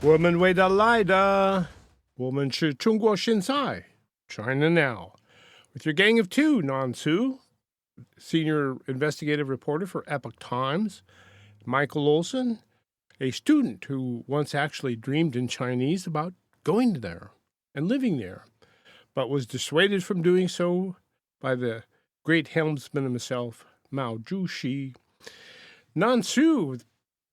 我们为的来的，我们是中国现在 China Now. With your gang of two, Nan Su, senior investigative reporter for Epoch Times, Michael Olson, a student who once actually dreamed in Chinese about going there and living there, but was dissuaded from doing so by the great helmsman himself, Mao Zedong. Nan Su,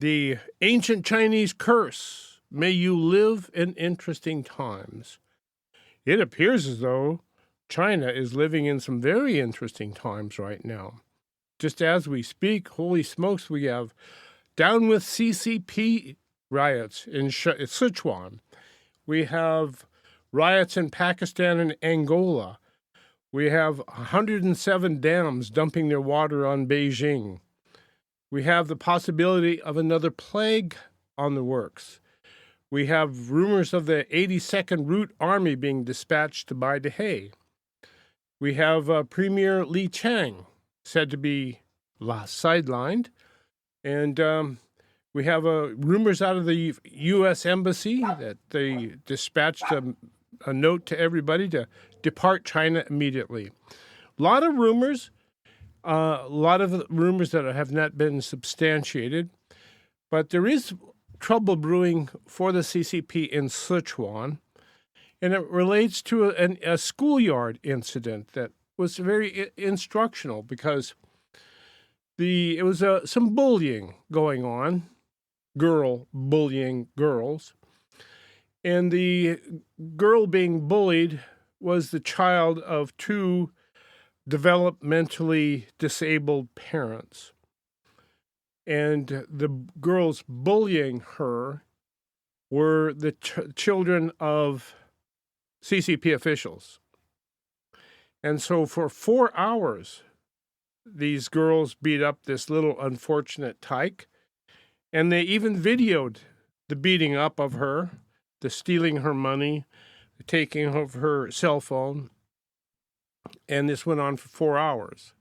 the ancient Chinese curse. May you live in interesting times. It appears as though China is living in some very interesting times right now. Just as we speak, holy smokes, we have down with CCP riots in Sichuan. We have riots in Pakistan and Angola. We have 107 dams dumping their water on Beijing. We have the possibility of another plague on the works. We have rumors of the 82nd Root Army being dispatched to Baidahe. We have Premier Li Chang said to be sidelined. And we have rumors out of the U.S. Embassy that they dispatched a note to everybody to depart China immediately. A lot of rumors that have not been substantiated, but there is trouble brewing for the CCP in Sichuan, and it relates to a schoolyard incident that was very instructional because it was some bullying going on, girl bullying girls, and the girl being bullied was the child of two developmentally disabled parents. And the girls bullying her were the children of CCP officials. And so for 4 hours, these girls beat up this little unfortunate tyke, and they even videoed the beating up of her, the stealing her money, the taking of her cell phone, and this went on for 4 hours.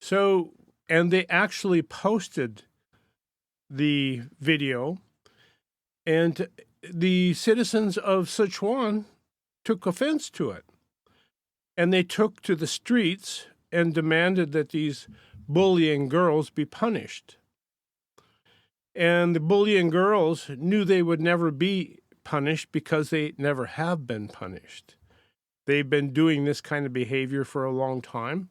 So, and they actually posted the video, and the citizens of Sichuan took offense to it. And they took to the streets and demanded that these bullying girls be punished. And the bullying girls knew they would never be punished because they never have been punished. They've been doing this kind of behavior for a long time.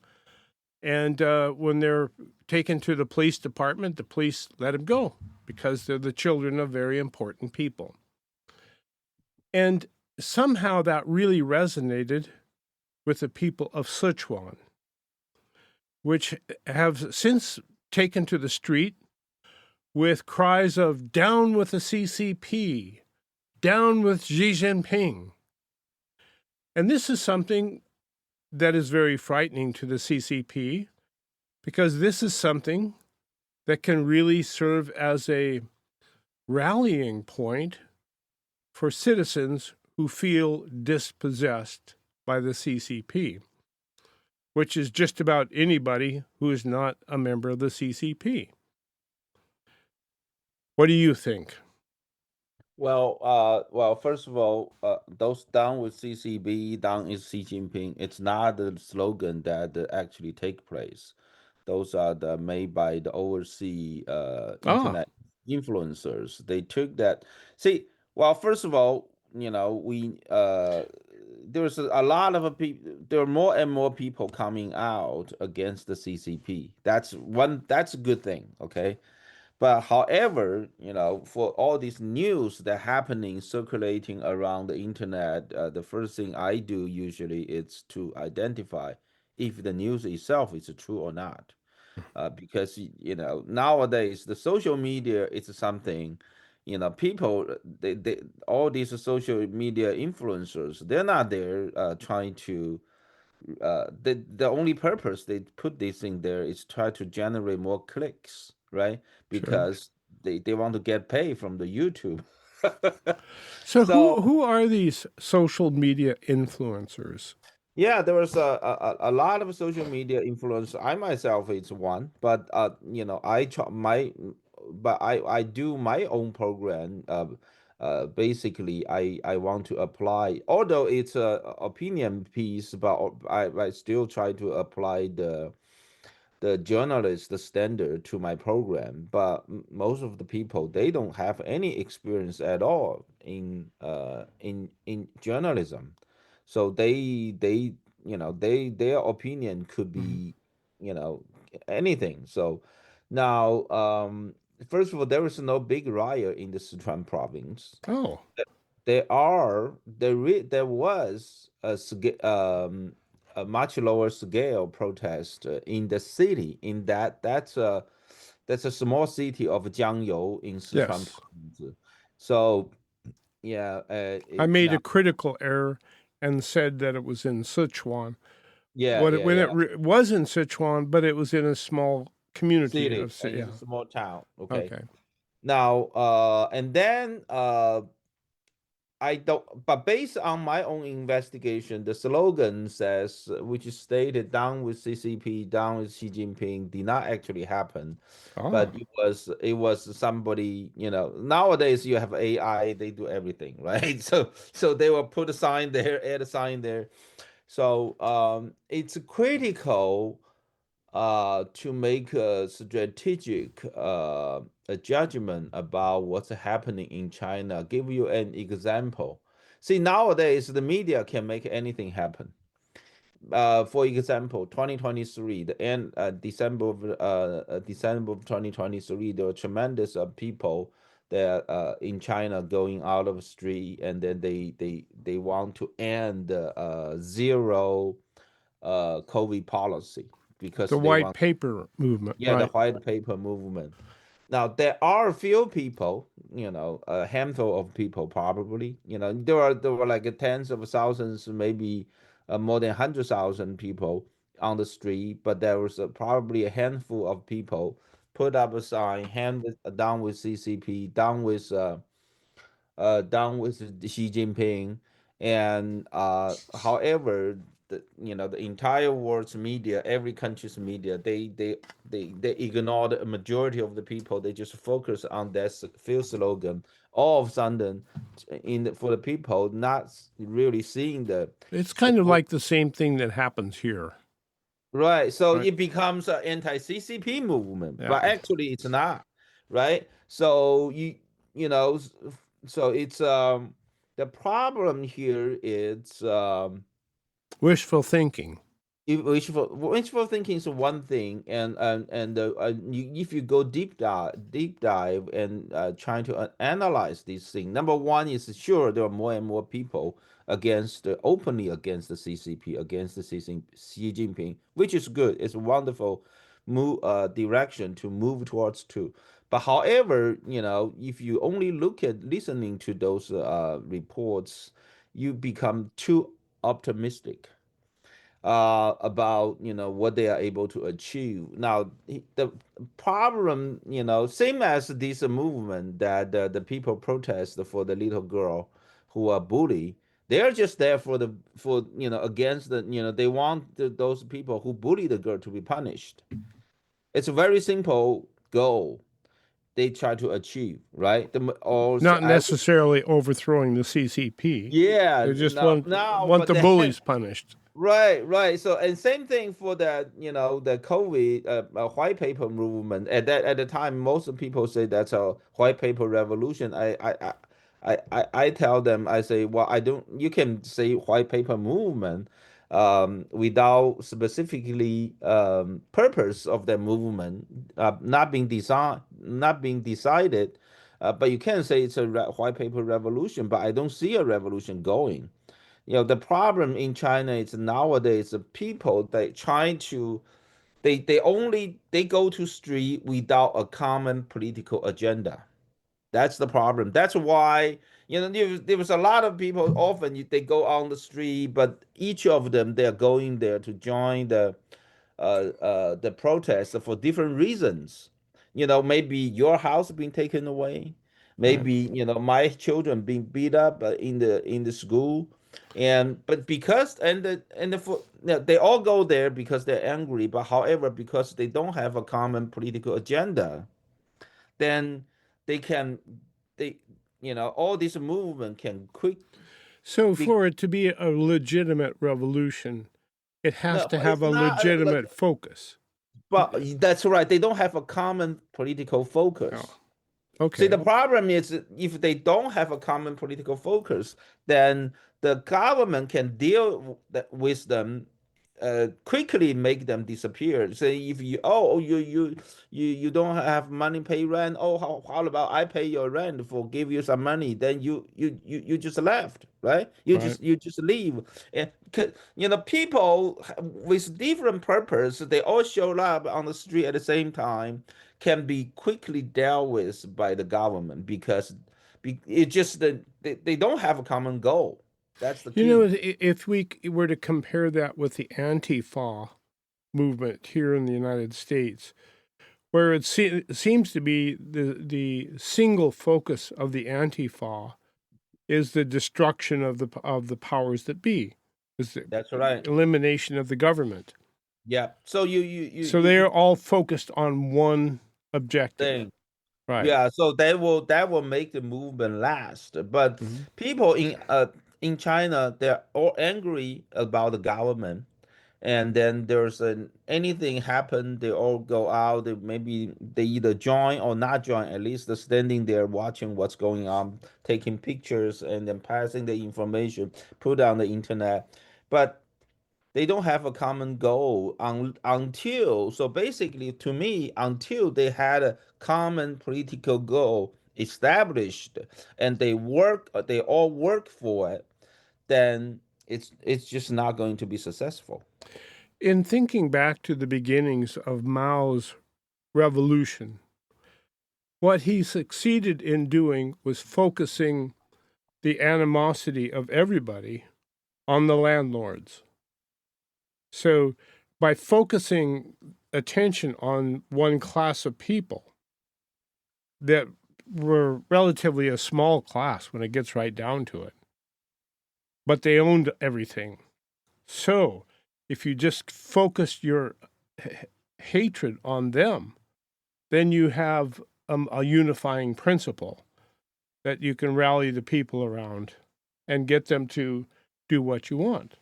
And when they're taken to the police department, the police let them go because they're the children of very important people. And somehow that really resonated with the people of Sichuan, which have since taken to the street with cries of down with the CCP, down with Xi Jinping. And this is something that is very frightening to the CCP, because this is something that can really serve as a rallying point for citizens who feel dispossessed by the CCP, which is just about anybody who is not a member of the CCP. What do you think? Well, first of all, those down with CCB, down is Xi Jinping. It's not the slogan that actually take place. Those are the made by the overseas Ah, internet influencers. They took that. See, well, first of all, we there's a lot of people. There are more and more people coming out against the CCP. That's one. That's a good thing. Okay, but however, for all these news that happening circulating around the internet, the first thing I do usually is to identify if the news itself is true or not. Because nowadays the social media is something, people they all these social media influencers, they're not there trying to the only purpose they put this in there is try to generate more clicks, right? sure. Because they want to get paid from the YouTube. So So who are these social media influencers? yeah, there was a lot of social media influence. I myself is one, but I try my, but I do my own program. basically I want to apply, although it's a opinion piece, but I still try to apply the journalist the standard to my program. But most of the people, they don't have any experience at all in journalism, so they their opinion could Mhm. be you know anything. So now, first of all, there is no big riot in the Sichuan province. Oh, There was a much lower scale protest in the city. In that's a small city of Jiangyou in Sichuan yes. province. So yeah, I it made now a critical error and said that it was in Sichuan. yeah, What it, yeah, when it yeah, was in Sichuan, but it was in a small community city, of and it's a yeah. small town. Okay, Okay. now and then I don't, but based on my own investigation, the slogan says, which is stated, "Down with CCP, down with Xi Jinping," did not actually happen, Ah, but it was somebody. Nowadays you have AI, they do everything, right? So they will put a sign there, add a sign there. So it's critical to make a strategic a judgment about what's happening in China. Give you an example. See, nowadays the media can make anything happen. For example, 2023, the end December of 2023, there were tremendous people that in China going out of the street, and then they want to end zero COVID policy because the they white want, paper movement, yeah, the right? white paper movement. Now there are a few people, a handful of people probably. There were like tens of thousands, maybe more than 100,000 people on the street, but there was probably a handful of people put up a sign, down with CCP, down with Xi Jinping, and however, the entire world's media, every country's media, they ignored a majority of the people. They just focus on that field slogan. All of a sudden, for the people not really seeing It's the kind of like the same thing that happens here, right. So right? it becomes an anti-CCP movement, Yeah. but actually it's not, right? So you know, s- so it's the problem here is Wishful thinking. wishful thinking is one thing, if you go deep dive and trying to analyze these things. Number one is, sure, there are more and more people openly against the CCP, against the Xi Jinping, which is good. It's a wonderful direction to move towards too. But however, if you only look at listening to those reports, you become too optimistic about what they are able to achieve. Now, the problem, same as this movement that the people protest for the little girl who are bullied. They're just there against they want those people who bully the girl to be punished. It's a very simple goal they try to achieve, right? Not necessarily overthrowing the CCP. yeah, They just no, no, want but the then bullies punished. right, right. So, and same thing for the COVID white paper movement. At the time, most of people say that's a white paper revolution. I tell them, I say, well, I don't. You can say white paper movement, without specifically purpose of the movement not being decided. But you can say it's a white paper revolution. But I don't see a revolution going. The problem in China is nowadays the people they try to they go to street without a common political agenda. That's the problem. That's why there was a lot of people. Often they go on the street, but each of them they're going there to join the protest for different reasons. Maybe your house being taken away, Right. maybe my children being beat up in the school, and but because they all go there because they're angry. But however, because they don't have a common political agenda, then they can they all this movement can quick So be. for it to be a legitimate revolution, it has No, to have it's a not. legitimate focus. But that's right. They don't have a common political Oh, focus. See, the okay. problem is if they don't have a common political focus, then the government can deal with them, quickly make them disappear. Say if you don't have money pay rent. Oh, how about I pay your rent for give you some money? Then you just left, right? Right. You just leave. And people with different purpose, they all show up on the street at the same time can be quickly dealt with by the government because it's just that they don't have a common goal. That's the You know, key. if we were to compare that with the Antifa movement here in the United States, where seems to be the single focus of the Antifa is the destruction of the powers that be, is the That's right. elimination of the government. Yeah. So So they are all focused on one objective. thing. Right. Yeah. So that will make the movement last. But Hmm. people in China, they're all angry about the government. And then there's anything happen, they all go out. Maybe they either join or not join. At least they're standing there watching what's going on, taking pictures, and then passing the information, put on the internet. But they don't have a common goal until. So basically, to me, until they had a common political goal established, and they all work for it, then it's just not going to be successful. In thinking back to the beginnings of Mao's revolution, what he succeeded in doing was focusing the animosity of everybody on the landlords. So, by focusing attention on one class of people that were relatively a small class when it gets right down to it, but they owned everything. So, if you just focus your hatred on them, then you have a unifying principle that you can rally the people around and get them to do what you want.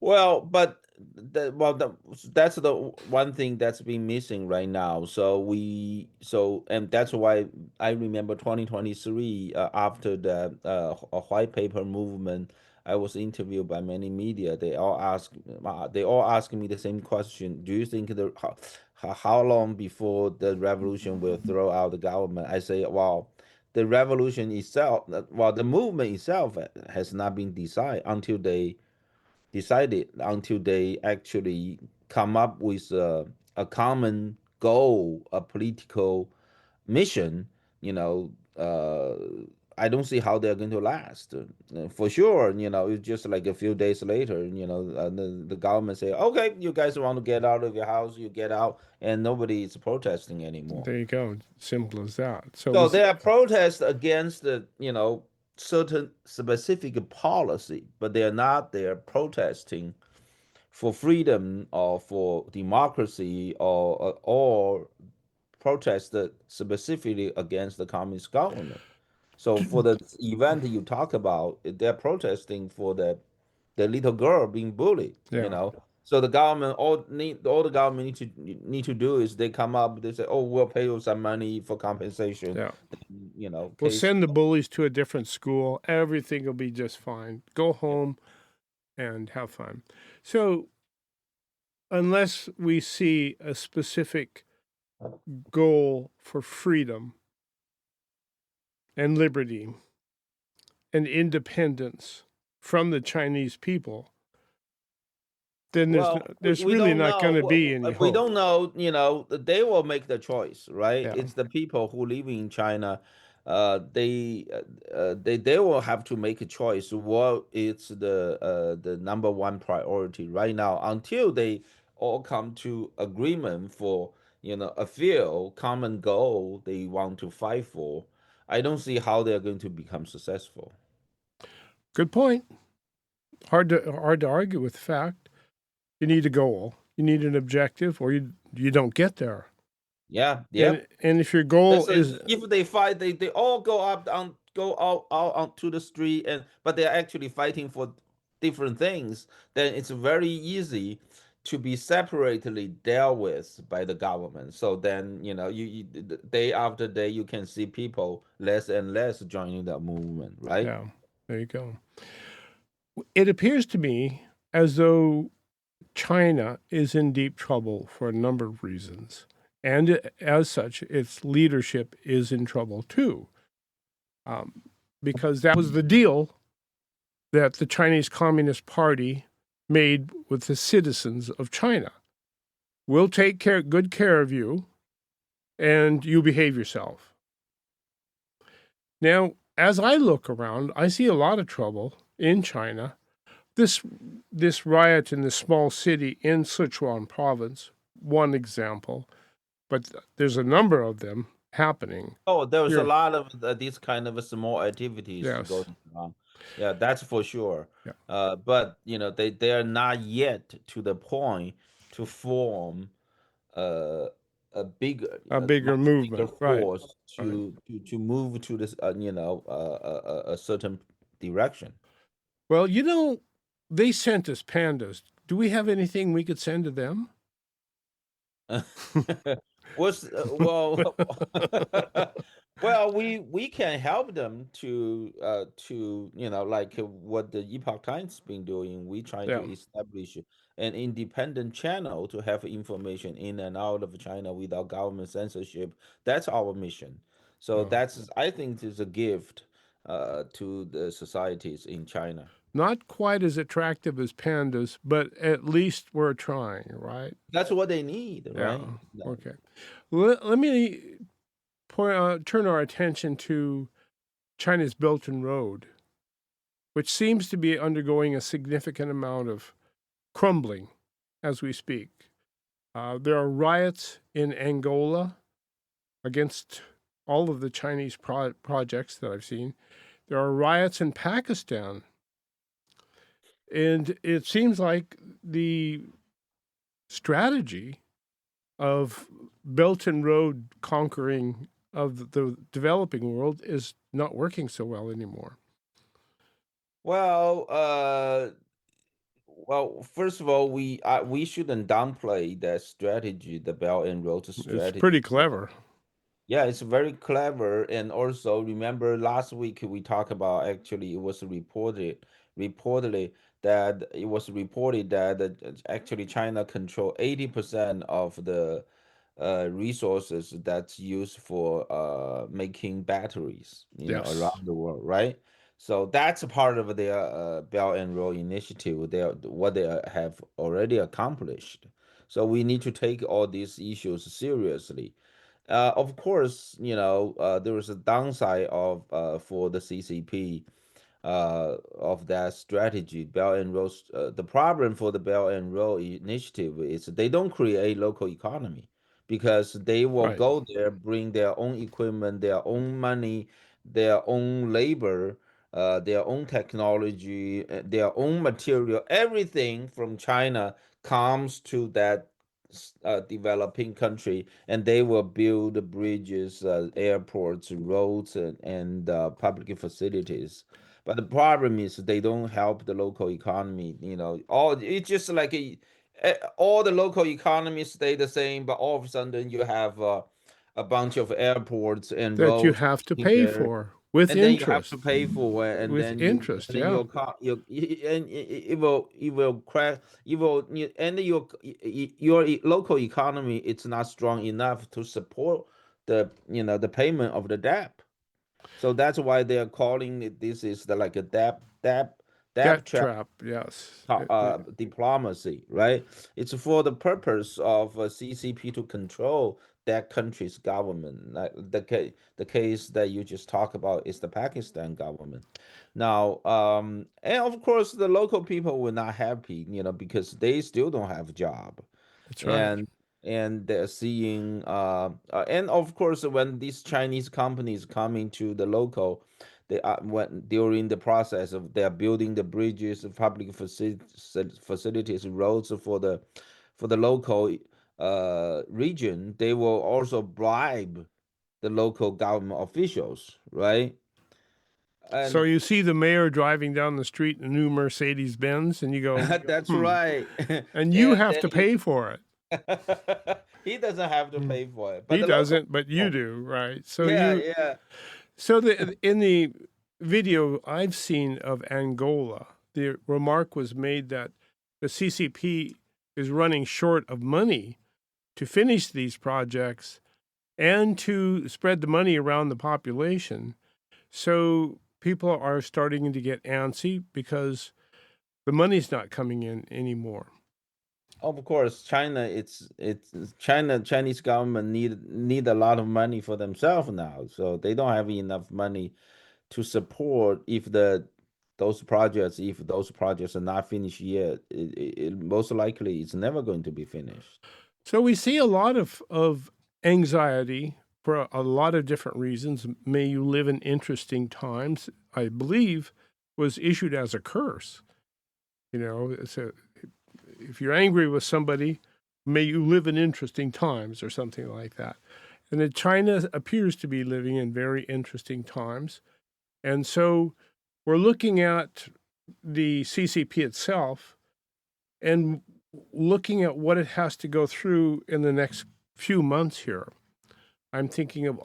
Well, but that's the one thing that's been missing right now. And that's why I remember 2023, after the white paper movement. I was interviewed by many media. They all asking me the same question. Do you think how long before the revolution will throw out the government? I say, well, the revolution itself, well, the movement itself has not been decided until they actually come up with a common goal, a political mission. You know, I don't see how they're going to last. For sure, it's just like a few days later, the government say, okay, you guys want to get out of your house, you get out, and nobody is protesting anymore. There you go. Simple as that. So it So was, there are protests against certain specific policy, but they're not there protesting for freedom or for democracy or protested specifically against the communist government. So for the event you talk about, they're protesting for the little girl being bullied. yeah, So all the government need to do is they come up, they say, oh, we'll pay you some money for compensation. yeah. We'll Case. send the bullies to a different school. Everything will be just fine. Go home and have fun. So, unless we see a specific goal for freedom and liberty and independence from the Chinese people, then Well, there's we really don't not going to be know. any We hope. don't know. They will make the choice, right? Yeah. It's the people who live in China. They will have to make a choice. What is the number one priority right now until they all come to agreement for a field common goal they want to fight for. I don't see how they're going to become successful. Good point. Hard to argue with the fact. You need a goal. You need an objective, or you don't get there. Yeah, yep. And if your goal That's is if they fight, they all go up on go out onto the street, and but they're actually fighting for different things. Then it's very easy to be separately dealt with by the government. So then day after day you can see people less and less joining the movement, right? yeah, there you go. It appears to me as though China is in deep trouble for a number of reasons. And as such, its leadership is in trouble too, um, because that was the deal that the Chinese Communist Party made with the citizens of China. We'll take good care of you, and you behave yourself. Now, as I look around, I see a lot of trouble in China. This this riot in this small city in Sichuan province, one example, but there's a number of them happening. Oh, there's a Here, lot of these kind of small activities yes, going on. Yeah, that's for sure. yeah, But they are not yet to the point to form uh, a bigger much bigger movement, right? force Right. to move to this, a certain direction. Well, they sent us pandas. Do we have anything we could send to them? Well, well, we can help them to like what the Epoch Times been doing. We trying to Yeah. establish an independent channel to have information in and out of China without government censorship. That's our mission. So Oh. that's, I think, is a gift to the societies in China. Not quite as attractive as pandas, but at least we're trying, right? That's what they need, Yeah. right? Okay. Let me turn our attention to China's Belt and Road, which seems to be undergoing a significant amount of crumbling as we speak. There are riots in Angola against all of the Chinese projects that I've seen. There are riots in Pakistan. And it seems like the strategy of Belt and Road conquering of the developing world is not working so well anymore. Well, first of all, we shouldn't downplay that strategy, the Belt and Road It's strategy. pretty clever. Yeah, it's very clever. And also, remember last week we talked about, actually it was reportedly that it was reported that actually China control 80% of the resources that's used for making batteries, Yes, around the world, right? So that's a part of their Belt and Road Initiative. What they have already accomplished. So we need to take all these issues seriously. Of course, there is a downside of for the CCP of that strategy. Belt and Road. The problem for the Belt and Road Initiative is they don't create local economy because they will right. go there, bring their own equipment, their own money, their own labor, their own technology, their own material. Everything from China comes to that developing country, and they will build bridges, airports, roads, and public facilities. But the problem is they don't help the local economy. All it's just like all the local economies stay the same, but all of a sudden you have a bunch of airports and That you roads have to in pay there, for with and then you have to interest. pay for it, and With then interest, yeah. it will crash. And your local economy, it's not strong enough to support the payment of the debt. So that's why they are calling it, this is like a debt Debt trap trap, yes. diplomacy, right? It's for the purpose of CCP to control that country's government. Like the case that you just talked about is the Pakistan government. Now, and of course, the local people were not happy, because they still don't have a job, That's right. and they're seeing and of course when these Chinese companies coming to the local, they are when during the process of they are building the bridges, public facilities, roads for the local. region, they will also bribe the local government officials, right? So And you see the mayor driving down the street in a new Mercedes Benz, and you go, that's hmm, right. and you And have then to pay for it. he doesn't have to Mm. pay for it, but He the local doesn't, but you people, do, right? yeah, yeah. So in the video I've seen of Angola, the remark was made that the CCP is running short of money to finish these projects and to spread the money around the population. So people are starting to get antsy because the money's not coming in anymore. Of course, China. It's Chinese government need a lot of money for themselves now, so they don't have enough money to support if those projects are not finished yet. Most likely it's never going to be finished. So we see a lot of anxiety for a lot of different reasons. May you live in interesting times, I believe, was issued as a curse. You know, if you're angry with somebody, may you live in interesting times or something like that. And that China appears to be living in very interesting times. And so we're looking at the CCP itself and looking at what it has to go through in the next few months here. I'm thinking of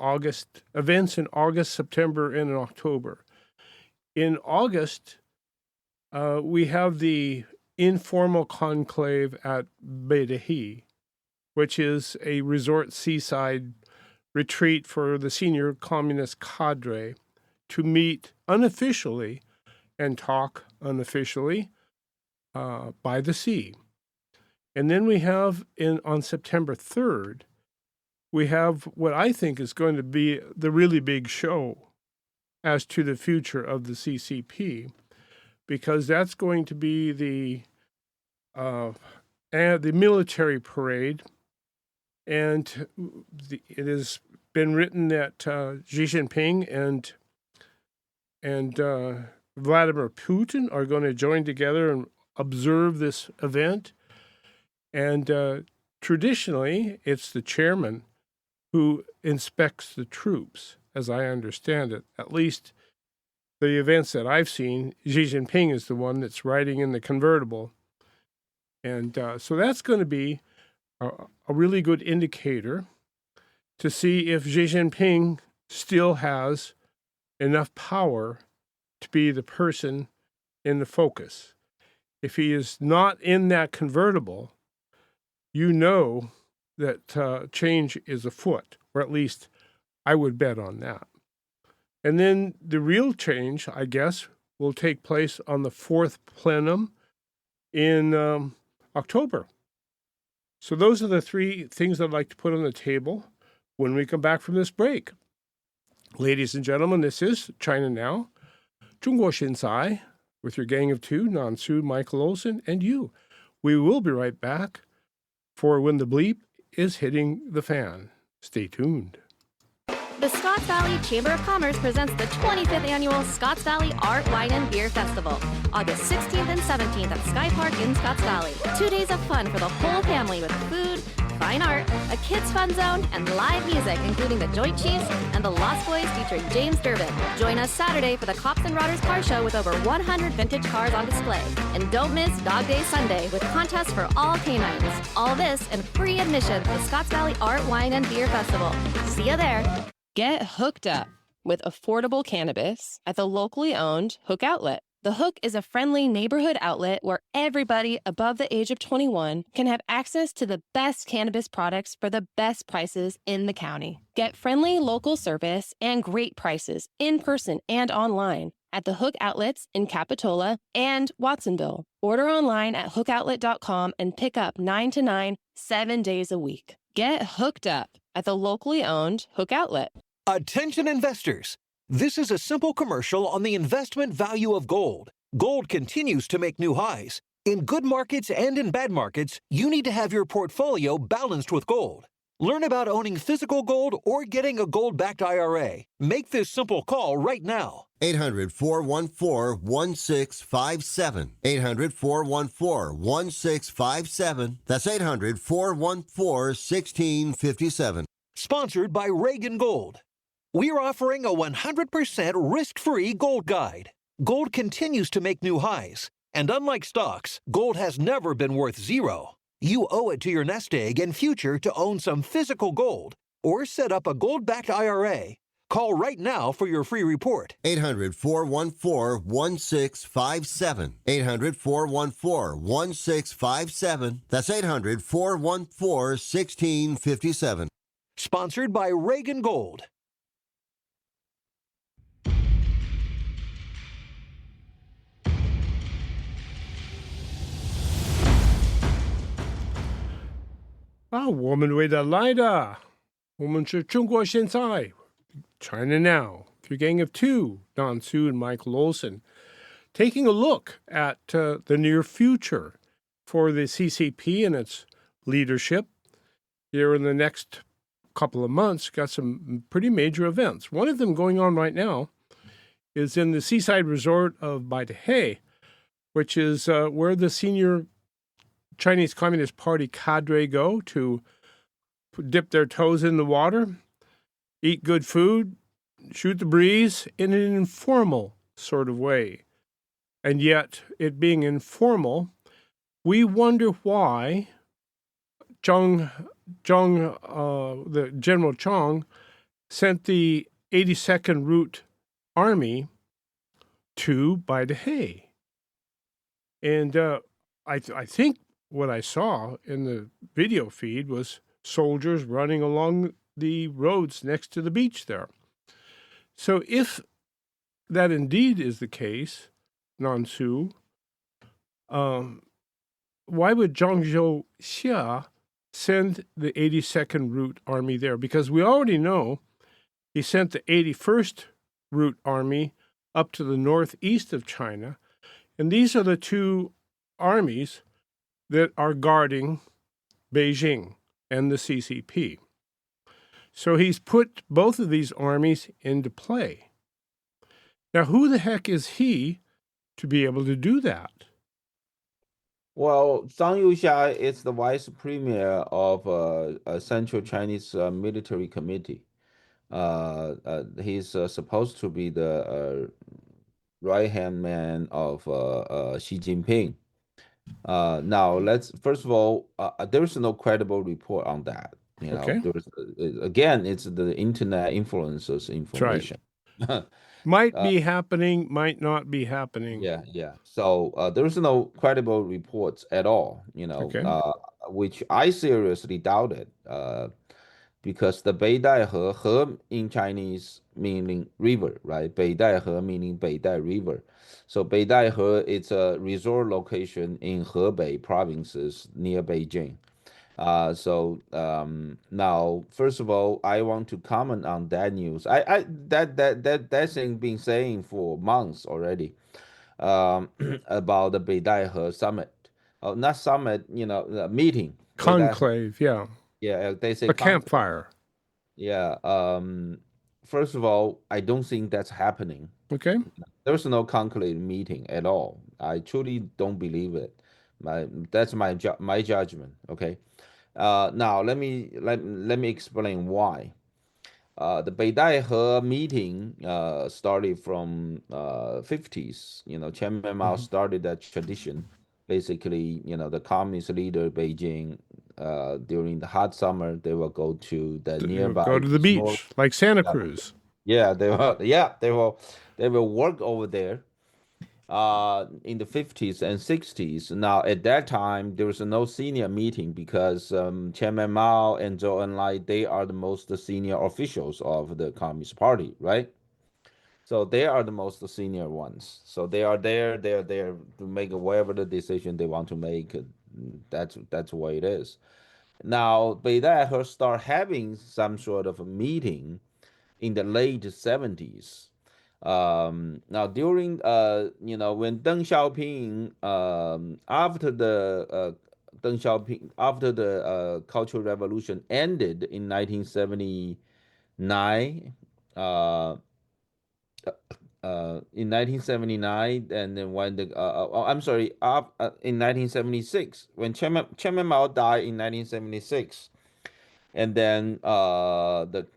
events in August, September, and in October. In August, we have the informal conclave at Beidahe, which is a resort seaside retreat for the senior communist cadre to meet unofficially and talk unofficially by the sea. And then we have on September 3rd, we have what I think is going to be the really big show as to the future of the CCP, because that's going to be the military parade, and it has been written that Xi Jinping and Vladimir Putin are going to join together and observe this event. And traditionally, it's the chairman who inspects the troops, as I understand it. At least the events that I've seen, Xi Jinping is the one that's riding in the convertible. And so that's going to be a really good indicator to see if Xi Jinping still has enough power to be the person in the focus. If he is not in that convertible, you know that change is afoot, or at least I would bet on that. And then the real change, I guess, will take place on the fourth plenum in October. So those are the three things I'd like to put on the table when we come back from this break. Ladies and gentlemen, this is China Now, 中国现在, with your gang of two, Nansu, Michael Olson, and you. We will be right back for When the Bleep is Hitting the Fan. Stay tuned. The Scotts Valley Chamber of Commerce presents the 25th annual Scotts Valley Art, Wine, and Beer Festival, August 16th and 17th at Sky Park in Scotts Valley. 2 days of fun for the whole family with food, fine art, a kids' fun zone, and live music, including the Joint Chiefs and the Lost Boys featuring James Durbin. Join us Saturday for the Cops and Rodders Car Show with over 100 vintage cars on display. And don't miss Dog Day Sunday with contests for all canines. All this and free admission to the Scotts Valley Art, Wine, and Beer Festival. See you there. Get hooked up with affordable cannabis at the locally owned Hook Outlet. The Hook is a friendly neighborhood outlet where everybody above the age of 21 can have access to the best cannabis products for the best prices in the county. Get friendly local service and great prices in person and online at the Hook Outlets in Capitola and Watsonville. Order online at hookoutlet.com and pick up 9 to 9, 7 days a week. Get hooked up at the locally owned Hook Outlet. Attention investors. This is a simple commercial on the investment value of gold. Gold continues to make new highs. In good markets and in bad markets, you need to have your portfolio balanced with gold. Learn about owning physical gold or getting a gold-backed IRA. Make this simple call right now. 800-414-1657. 800-414-1657. That's 800-414-1657. Sponsored by Reagan Gold. We're offering a 100% risk-free gold guide. Gold continues to make new highs. And unlike stocks, gold has never been worth zero. You owe it to your nest egg and future to own some physical gold or set up a gold-backed IRA. Call right now for your free report. 800-414-1657. 800-414-1657. That's 800-414-1657. Sponsored by Reagan Gold.我们为了来的，我们是中国现在 China Now, through Gang of Two, Don Su and Michael Olson, taking a look at the near future for the CCP and its leadership. Here in the next couple of months, got some pretty major events. One of them going on right now is in the seaside resort of Baidahe, which is where the senior Chinese Communist Party cadre go to dip their toes in the water, eat good food, shoot the breeze in an informal sort of way. And yet, it being informal, we wonder why the General Chong sent the 82nd Route Army to Baidahe. And I think what I saw in the video feed was soldiers running along the roads next to the beach there. So if that indeed is the case, Nansu, why would Zhang Zhou-xia send the 82nd Route Army there? Because we already know he sent the 81st Route Army up to the northeast of China, and these are the two armies that are guarding Beijing and the CCP. So he's put both of these armies into play. Now, who the heck is he to be able to do that? Well, Zhang Youxia is the vice premier of a Central Chinese Military Committee. He's supposed to be the right-hand man of Xi Jinping. Now, first of all, there's no credible report on that. Okay. Again, it's the internet influences information. Might be happening, might not be happening. Yeah. So there's no credible reports at all, Okay. Which I seriously doubted, because the Beidaihe, he in Chinese meaning river, right? Beidaihe meaning Beidai River. So Beidaihe, it's a resort location in Hebei provinces near Beijing. Now, first of all, I want to comment on that news. That thing been saying for months already, about the Beidaihe summit. Oh, not summit, meeting. Conclave, yeah. Yeah, they say A campfire. Yeah. First of all, I don't think that's happening. Okay. There's no conclave meeting at all. I truly don't believe it. That's my judgment. Okay. Now let me explain why. The Beidaihe meeting started from 50s. Chairman Mao started that tradition. Basically, the communist leader Beijing, during the hot summer, they will go to the nearby. Go to the beach, like Santa Cruz. Yeah, they will work over there. In the 50s and 60s. Now, at that time, there was no senior meeting because Chairman Mao and Zhou Enlai, they are the most senior officials of the Communist Party, right? So they are the most senior ones. So they're there to make whatever the decision they want to make. That's the way it is. Now, Beidaihe start having some sort of a meeting in the late 70s. Now during when Deng Xiaoping, after the Deng Xiaoping, after the Cultural Revolution ended in 1979, uh, in 1979, and then when I'm sorry, in 1976, when Chairman Mao died in 1976, and then the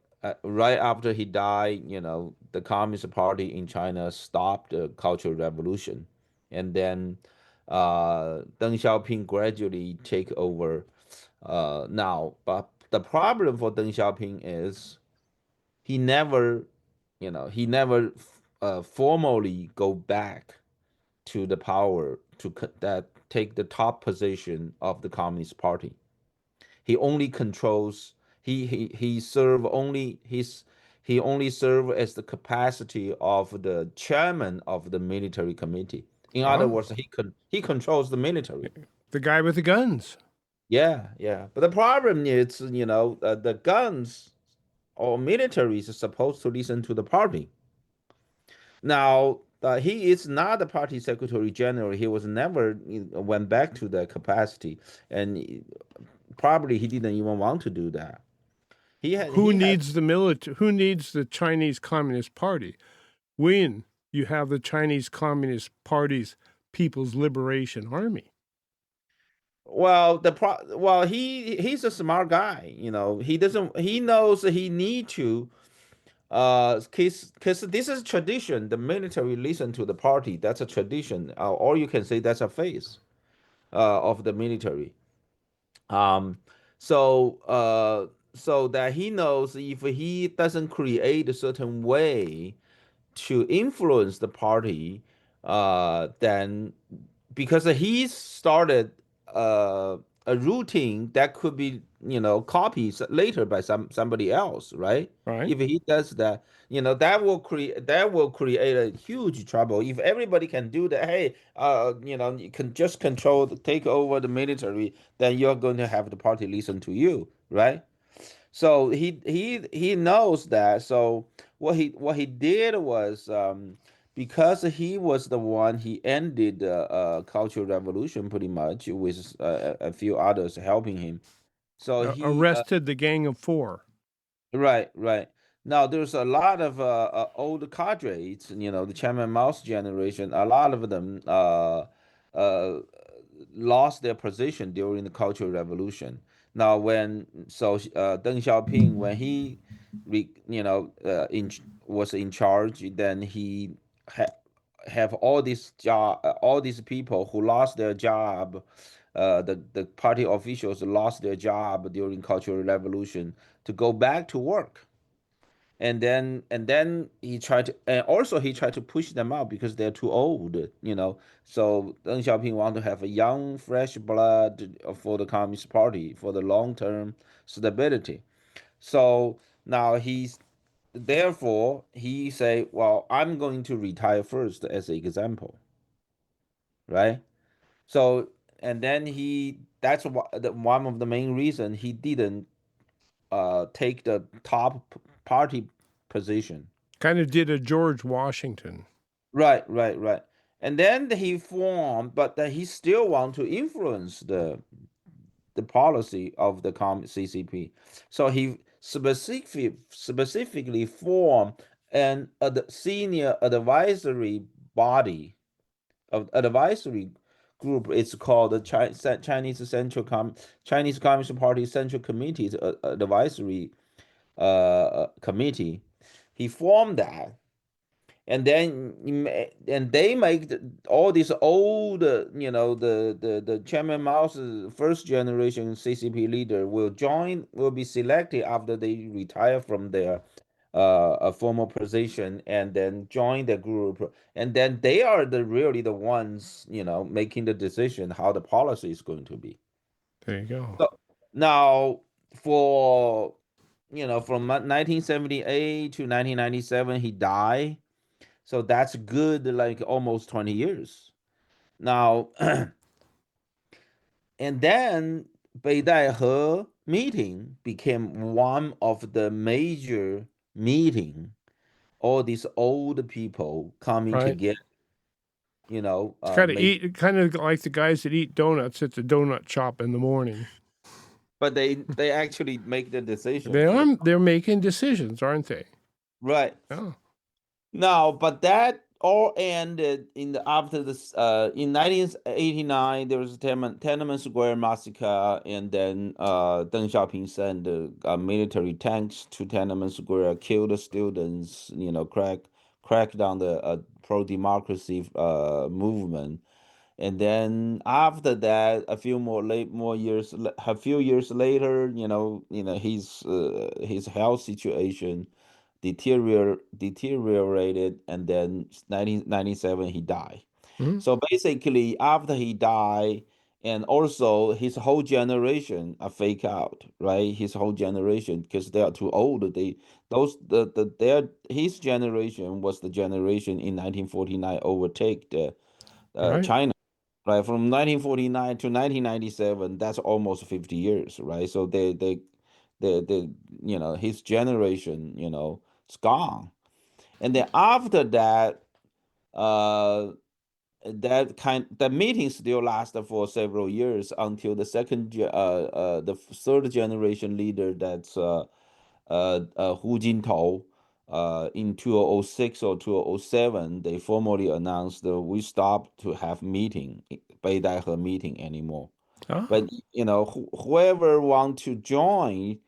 right after he died, the Communist Party in China stopped the Cultural Revolution, and then Deng Xiaoping gradually take over. Now, but the problem for Deng Xiaoping is he never, formally go back to the power that take the top position of the Communist Party. He only controls. He serve only his. He only serve as the capacity of the chairman of the military committee. In other Oh, words, he controls the military. the guy with the guns. Yeah, yeah. But the problem is, the guns or militaries are supposed to listen to the party. Now, he is not the party secretary general. He was never went back to the capacity, and probably he didn't even want to do that. Who He had needs the military? Who needs the Chinese Communist Party? When you have the Chinese Communist Party's People's Liberation Army. he's a smart guy. He knows that he need to because this is tradition. The military listen to the party. That's a tradition. Or you can say that's a phase of the military. Um, so that he knows if he doesn't create a certain way to influence the party, then because he started uh, a routine that could be copied later by somebody else, right? Right. If he does that, that will create a huge trouble. If everybody can do that, hey, you can just take over the military, then you're going to have the party listen to you, right? So he knows that. So what he did was, because he was the one, he ended the Cultural Revolution pretty much with a few others helping him. So he Arrested the Gang of Four. Right, right. Now there's a lot of old cadres, the Chairman Mao's generation. A lot of them uh, lost their position during the Cultural Revolution. Now, Deng Xiaoping, when he, was in charge, then he ha have all these people who lost their job. The party officials lost their job during Cultural Revolution to go back to work, and then he tried to, and also he tried to push them out because they're too old. So Deng Xiaoping want to have a young fresh blood for the Communist Party for the long-term stability. So now he say, well, I'm going to retire first as an example, right? So, and then that's one of the main reason he didn't take the top party position. Kind of did a George Washington. Right, right, right. And then he formed, but he still want to influence the policy of the CCP. So he specifically formed an senior advisory body of advisory group. It's called the Chinese Communist Party Central Committee's advisory committee. He formed that, and then and they make all these old, the Chairman Mao's first generation CCP leader will be selected after they retire from their a formal position, and then join the group, and then they are really the ones making the decision how the policy is going to be. There you go. So now, for from 1978 to 1997, he died. So that's good, like almost 20 years. Now, and then Beidaihe meeting became one of the major meeting, all these old people coming Right. together. It's kind of make, kind of like the guys that eat donuts at the donut shop in the morning. but they actually make the decision for the They're making decisions, aren't they? right. Oh, No, but that all ended after this. In 1989, there was a Tiananmen Square massacre, and then Deng Xiaoping sent military tanks to Tiananmen Square, killed the students. Crack down the pro-democracy movement. And then after that, a few years later, his health situation deteriorated, and then 1997 he died. mhm, So basically, after he died, and also his whole generation are fake out, right? His whole generation, because they are too old. They those the their his generation was the generation in 1949 overtake the right, China, right? From 1949 to 1997, that's almost 50 years, right? So they his generation, it's gone. And then after that, uh, the meeting still lasted for several years until the third generation leader, that's Hu Jintao. In 2006 or 2007, they formally announced that we stopped to have Beidaihe meeting anymore. ah, But whoever want to join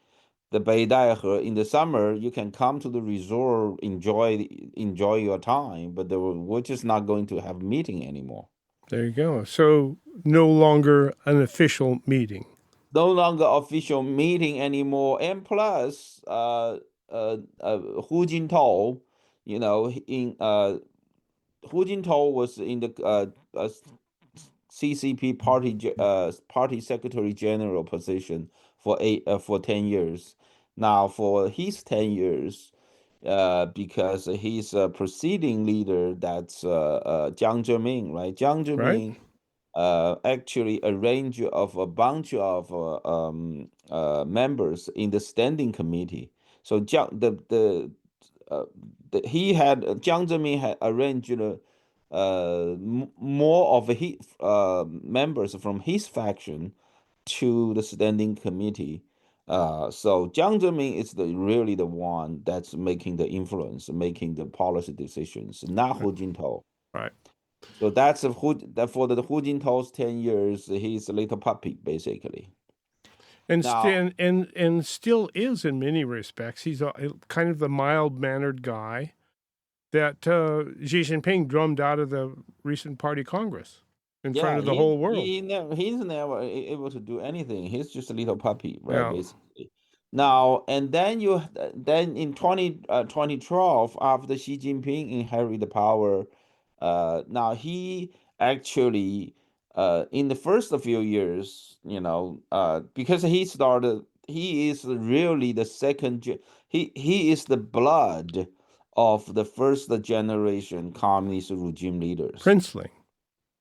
the Beidaihe in the summer, you can come to the resort, enjoy your time. But we're just not going to have meeting anymore. there you go. So no longer an official meeting. No longer official meeting anymore. And plus, Hu Jintao, Hu Jintao was in the CCP party secretary general position for 10 years. Now, for his 10 years, because he's a preceding leader, that's Jiang Zemin, right? Jiang Right? Zemin actually arranged of a bunch of members in the standing committee. So uh, he had Jiang Zemin had arranged more of his members from his faction to the standing committee. So Jiang Zemin is really the one that's making the influence, making the policy decisions, not Hu Jintao. Right. So for the Hu Jintao's 10 years, he's a little puppy basically. And Now, still is in many respects. He's kind of the mild-mannered guy that Xi Jinping drummed out of the recent party congress in front yeah, of the whole world. he's never able to do anything. He's just a little puppy, right? Yeah. Basically. Now, and then in 2012, after Xi Jinping inherited the power, now he actually in the first few years, because he is really the he is the blood of the first generation communist regime leaders. Princeling.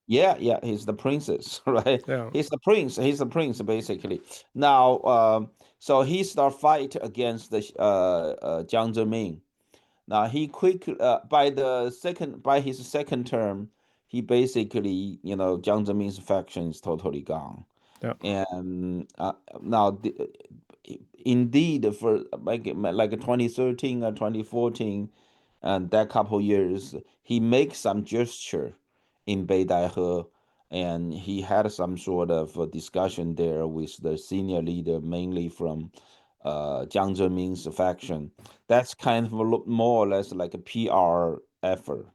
Yeah, he's the princess, right? Yeah. He's the prince. He's the prince, basically. Now, so he start fight against the Jiang Zemin. Now he by his second term, he basically, Jiang Zemin's faction is totally gone. Yeah. And now, indeed, for like 2013 or 2014, and that couple years, he makes some gesture in Beidaihe, and he had some sort of a discussion there with the senior leader, mainly from Jiang Zemin's faction. That's kind of more or less like a PR effort.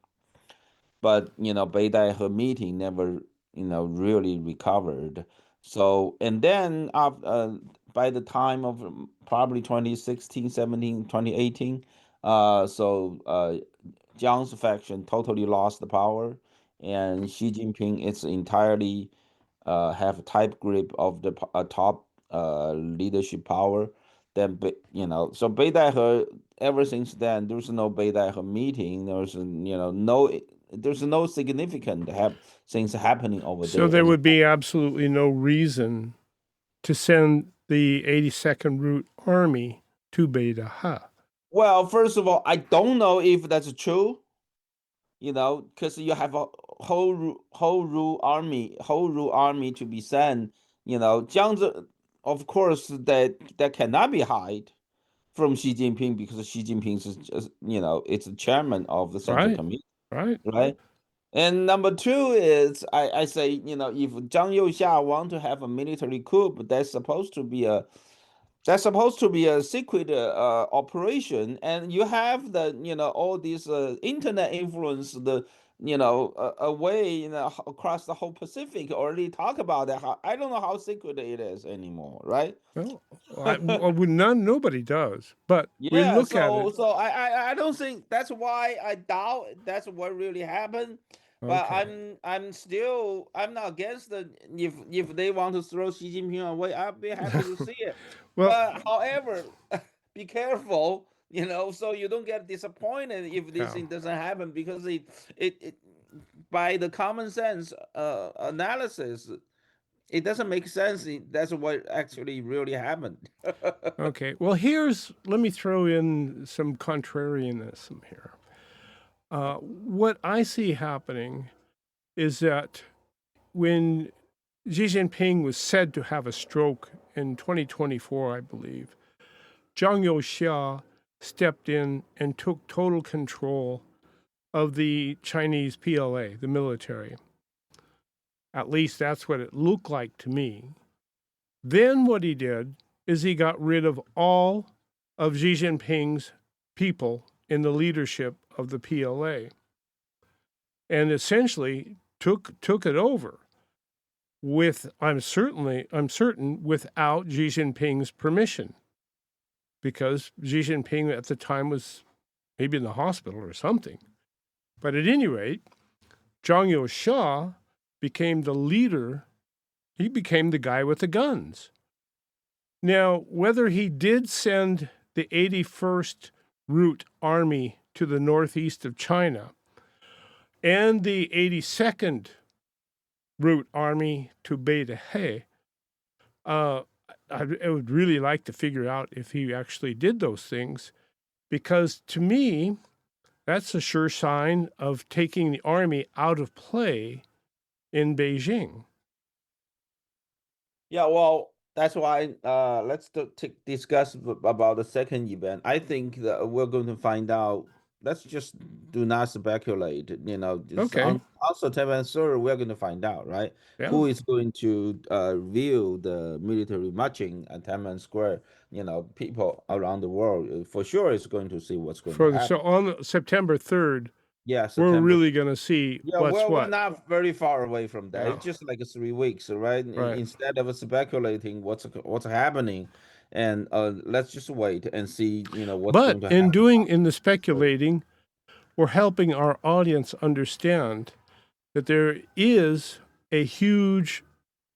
But Beidaihe meeting never really recovered. So, and then by the time of probably 2016, 17, 2018, Jiang's faction totally lost the power, and Xi Jinping is entirely have a tight grip of the top leadership power. Then, so Beidaihe, ever since then, there's no Beidaihe meeting. There's no significant things happening over So there there would anymore. be absolutely no reason to send the 82nd Route Army to Beidaha. Well, first of all, I don't know if that's true. Because you have whole rule army to be sent. Jiang, of course, that cannot be hide from Xi Jinping because Xi Jinping is just, it's the chairman of the Central Right. Committee, Right. right? And number two is I say, if Zhang Youxia want to have a military coup, that's supposed to be a secret operation, and you have the all these internet influence the away across the whole Pacific already talk about that. I don't know how secret it is anymore, right? Well, nobody does. But we Yeah, look at it. so I don't think that's why I doubt that's what really happened. But Okay. I'm not against the if they want to throw Xi Jinping away, I'll be happy to see it. Well, But however, be careful, so you don't get disappointed if this yeah. thing doesn't happen because it by the common sense analysis, it doesn't make sense. That's what actually really happened. Okay. Well, let me throw in some contrarianism here. What I see happening is that when Xi Jinping was said to have a stroke in 2024, I believe, Zhang Youxia stepped in and took total control of the Chinese PLA, the military. At least that's what it looked like to me. Then what he did is he got rid of all of Xi Jinping's people in the leadership of the PLA and essentially took it over with I'm certain without Xi Jinping's permission, because Xi Jinping at the time was maybe in the hospital or something. But at any rate, Zhang Youxia became the leader. He became the guy with the guns. Now, whether he did send the 81st Route Army to the northeast of China and the 82nd Route Army to Beidehe, I would really like to figure out if he actually did those things, because to me, that's a sure sign of taking the army out of play in Beijing. Yeah, well, that's why let's discuss about the second event. I think that we're going to find out. Let's just do not speculate. Just Okay. on September 3rd, we're going to find out, right? Yeah. Who is going to view the military marching at Tiananmen Square? People around the world for sure is going to see what's going to happen. So on September 3rd, Yeah, we're September. really going to see Yeah, what's well, we're what. not very far away from that. Yeah. It's just like 3 weeks, right? Right. Instead of speculating what's happening, and let's just wait and see, what's going But to happen. in the speculating, we're helping our audience understand that there is a huge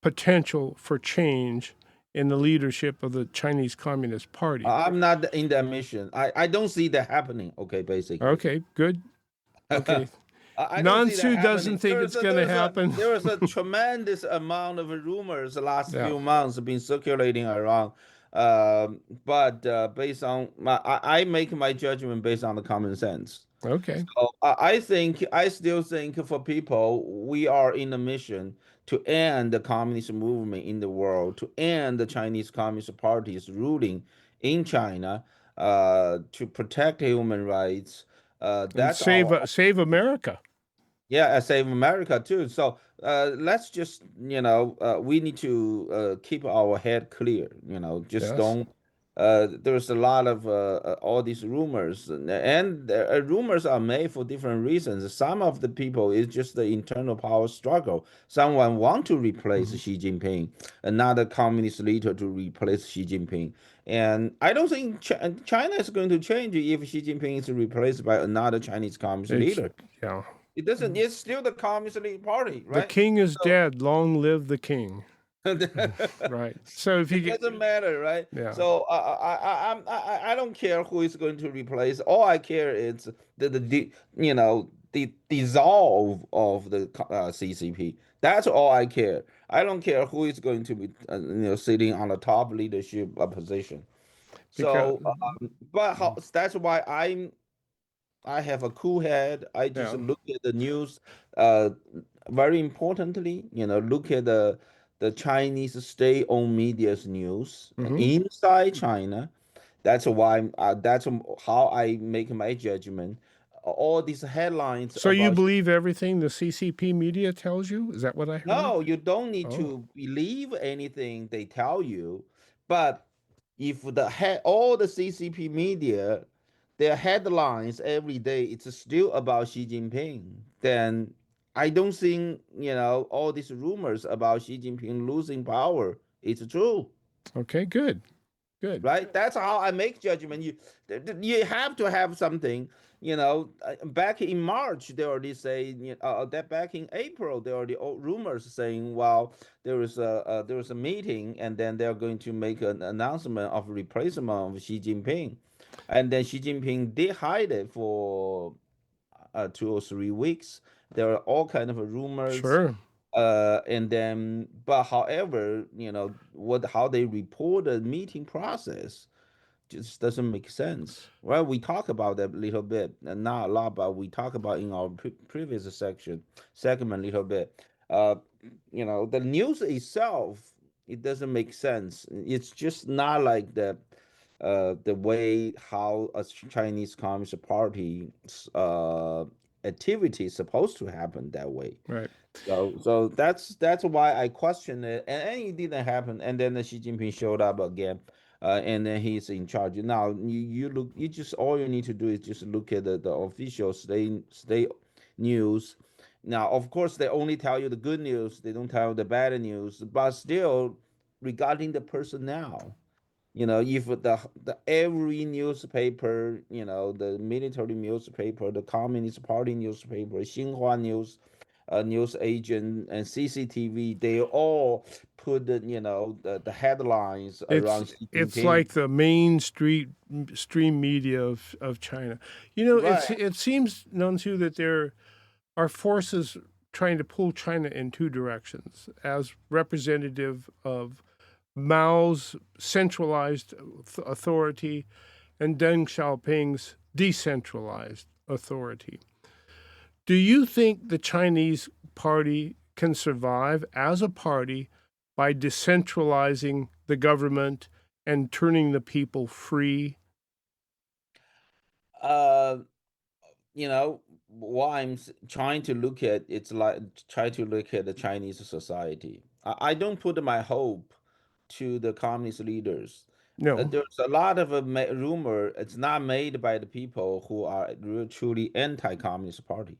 potential for change in the leadership of the Chinese Communist Party. I'm not in that mission. I don't see that happening. Okay, basically. Okay, good. Okay. I don't see that Nansu happening. doesn't think it's going to happen. There was a tremendous amount of rumors the last Yeah. few months been circulating around. But based on I make my judgment based on the common sense. Okay. So I still think for people, we are in a mission to end the communist movement in the world, to end the Chinese Communist Party's ruling in China, to protect human rights. And That's all. save America. Yeah, save America too. So let's just we need to keep our head clear. Just Yes. don't. There's a lot of all these rumors, and rumors are made for different reasons. Some of the people is just the internal power struggle. Someone want to replace Xi Jinping, another communist leader to replace Xi Jinping. And I don't think China is going to change if Xi Jinping is replaced by another Chinese communist leader. Yeah. It doesn't. It's still the Communist Party, right? The king is dead. Long live the king. Right. So if you It doesn't matter, right? Yeah. So I don't care who is going to replace. All I care is the dissolve of the CCP. That's all I care. I don't care who is going to be sitting on the top leadership position. So, but that's why I have a cool head. I just Yeah. look at the news. Uh, Very importantly, look at the Chinese state-owned media's news Hmm. inside China. That's why. That's how I make my judgment. All these headlines So you about believe everything the CCP media tells you? Is that what I heard? no, you don't need Oh, to believe anything they tell you. But if all the CCP media, their headlines every day, it's still about Xi Jinping, then I don't think, all these rumors about Xi Jinping losing power is true. okay, good, good. Right, that's how I make judgment. You have to have something. Back in March they already say, that back in April there already rumors saying, well, there was a meeting, and then they're going to make an announcement of replacement of Xi Jinping, and then Xi Jinping did hide it for 2 or 3 weeks. There are all kind of rumors, Sure. and then, but however, how they report the meeting process just doesn't make sense. Well, we talk about that a little bit, and not a lot, but we talk about in our previous segment a little bit. Uh, the news itself, it doesn't make sense. It's just not like the way how a Chinese Communist Party activity is supposed to happen that way. Right. So that's why I question it, and it didn't happen. And then Xi Jinping showed up again, and then he's in charge. Now you look, you just all you need to do is just look at the official state news. Now, of course, they only tell you the good news; they don't tell you the bad news. But still, regarding the personnel, if the every newspaper, the military newspaper, the Communist Party newspaper, Xinhua News, news agent, and CCTV, they all put the headlines It's around Xi it's Jinping. like the main stream media of China. Right. It seems, Nunzu, that there are forces trying to pull China in two directions as representative of Mao's centralized authority and Deng Xiaoping's decentralized authority. Do you think the Chinese party can survive as a party by decentralizing the government and turning the people free? Uh, what trying to look at, it's like try to look at the Chinese society. I don't put my hope to the communist leaders. No. There's a lot of rumor. It's not made by the people who are truly anti-communist party.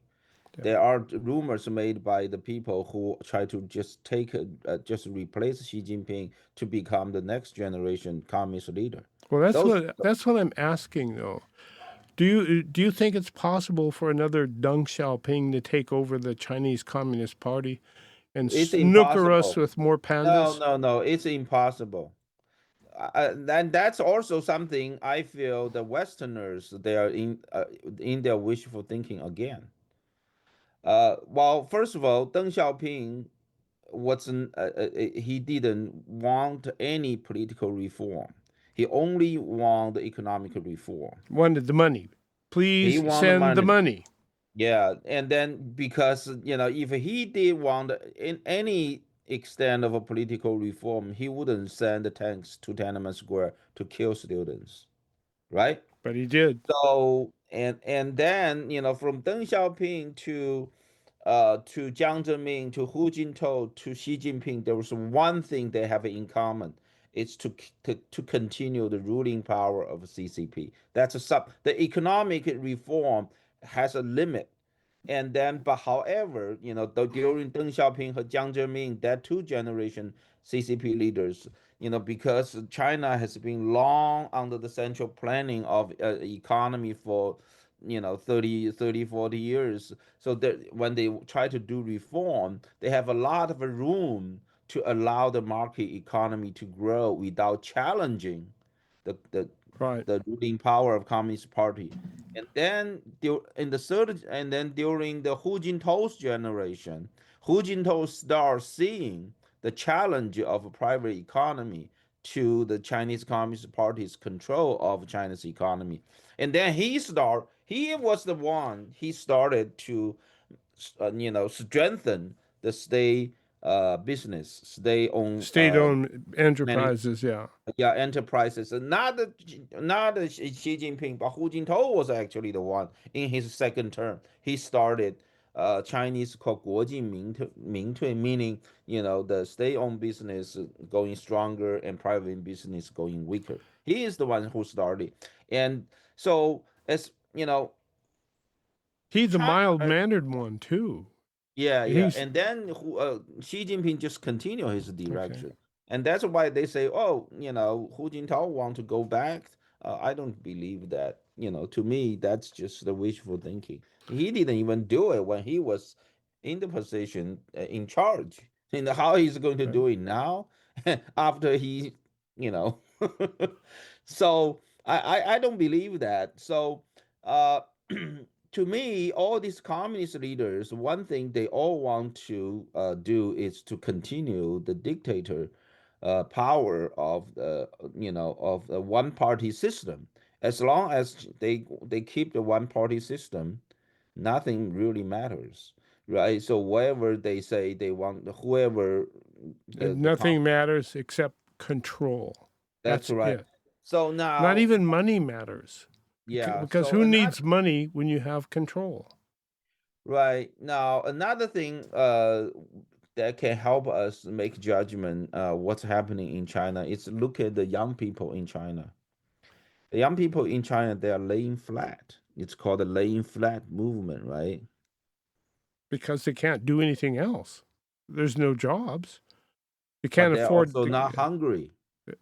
Yeah. There are rumors made by the people who try to just just replace Xi Jinping to become the next generation communist leader. Well, that's Those, what I'm asking though. Do you think it's possible for another Deng Xiaoping to take over the Chinese Communist Party and it's snooker us impossible. with more No, pandas? no, no, it's impossible. And that's also something I feel the Westerners, they are in their wishful thinking again. Well, first of all, Deng Xiaoping wasn't he didn't want any political reform. He only wanted economic reform. Wanted the money. He Please wanted send the money. money. Yeah, and then because if he did want in any extent of a political reform, he wouldn't send the tanks to Tiananmen Square to kill students, right? But he did. So and then from Deng Xiaoping to Jiang Zemin to Hu Jintao to Xi Jinping, there was one thing they have in common. It's to continue the ruling power of CCP. That's the economic reform has a limit. And then, but however, during Deng Xiaoping and Jiang Zemin, that two generation CCP leaders, because China has been long under the central planning of economy for, 40 years. So that when they try to do reform, they have a lot of room to allow the market economy to grow without challenging the the Right. the ruling power of Communist Party. And then and then during the Hu Jintao's generation, Hu Jintao starts seeing the challenge of a private economy to the Chinese Communist Party's control of China's economy. And then he was the one, he started to strengthen the state business, state-owned State-owned enterprises, yeah. enterprises. And not Xi Jinping, but Hu Jintao was actually the one in his second term. He started Chinese called 国进民退, meaning the state-owned business going stronger and private business going weaker. He is the one who started, and so as He's a China, mild-mannered one too. yeah. He's And then Xi Jinping just continue his direction. okay. And that's why they say, oh, Hu Jintao want to go back. I don't believe that. To me, that's just the wishful thinking. He didn't even do it when he was in the position in charge. How he's going to Right. do it now after he, you know. So I don't believe that. So to me, all these communist leaders, one thing they all want to do is to continue the dictator power of the of the one party system. As long as they keep the one party system, nothing really matters, right? So whatever they say they want, whoever And nothing matters except control. that's right. it. So now, Not even money matters. yeah, Because so who another- needs money when you have control? Right. Now, another thing that can help us make judgment what's happening in China is look at the young people in China. The young people in China, they are laying flat. It's called the laying flat movement, right? Because they can't do anything else. There's no jobs. You But can't they're afford also to. not hungry.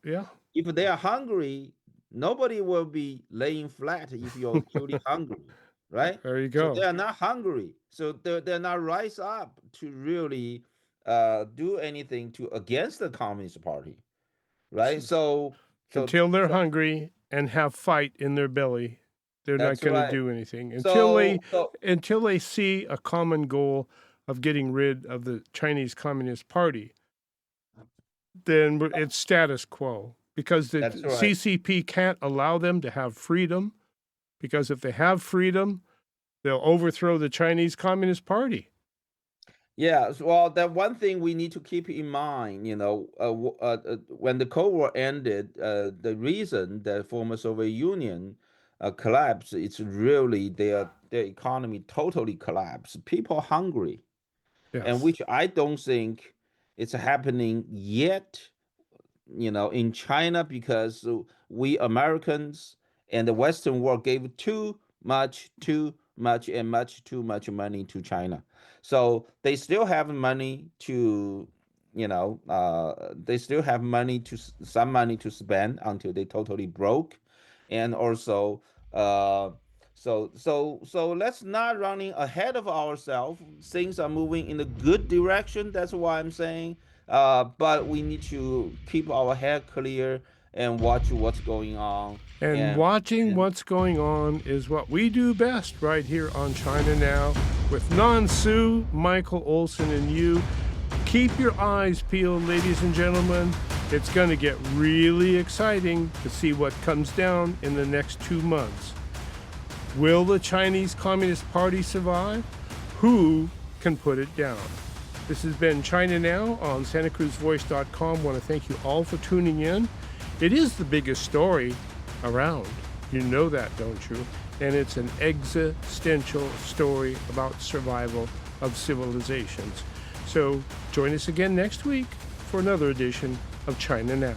Yeah. If they are hungry, nobody will be laying flat if you're truly hungry, right? There you So go. they are not hungry. So they're not rise up to really do anything to against the Communist Party, right? So Until they're hungry and have fight in their belly, they're not That's going right. to do anything until so until they see a common goal of getting rid of the Chinese Communist Party. Then it's status quo because the That's right. CCP can't allow them to have freedom, because if they have freedom, they'll overthrow the Chinese Communist Party. yeah, well, that one thing we need to keep in mind, when the Cold War ended, the reason that former Soviet Union collapsed, it's really their economy totally collapsed. People hungry, Yes. and which I don't think it's happening yet, in China, because we Americans and the Western world gave too much, and much too much money to China. So they still have money to, they still have money to some money to spend until they totally broke, and also, so let's not running ahead of ourselves. Things are moving in a good direction. That's why I'm saying. But we need to keep our head clear and watch what's going on. And watching what's going on is what we do best right here on China Now with Nan Su, Michael Olson, and you. Keep your eyes peeled, ladies and gentlemen. It's going to get really exciting to see what comes down in the next 2 months. Will the Chinese Communist Party survive? Who can put it down? This has been China Now on SantaCruzVoice.com. Want to thank you all for tuning in. It is the biggest story around. You know that, don't you? And it's an existential story about survival of civilizations. So join us again next week for another edition of China Now.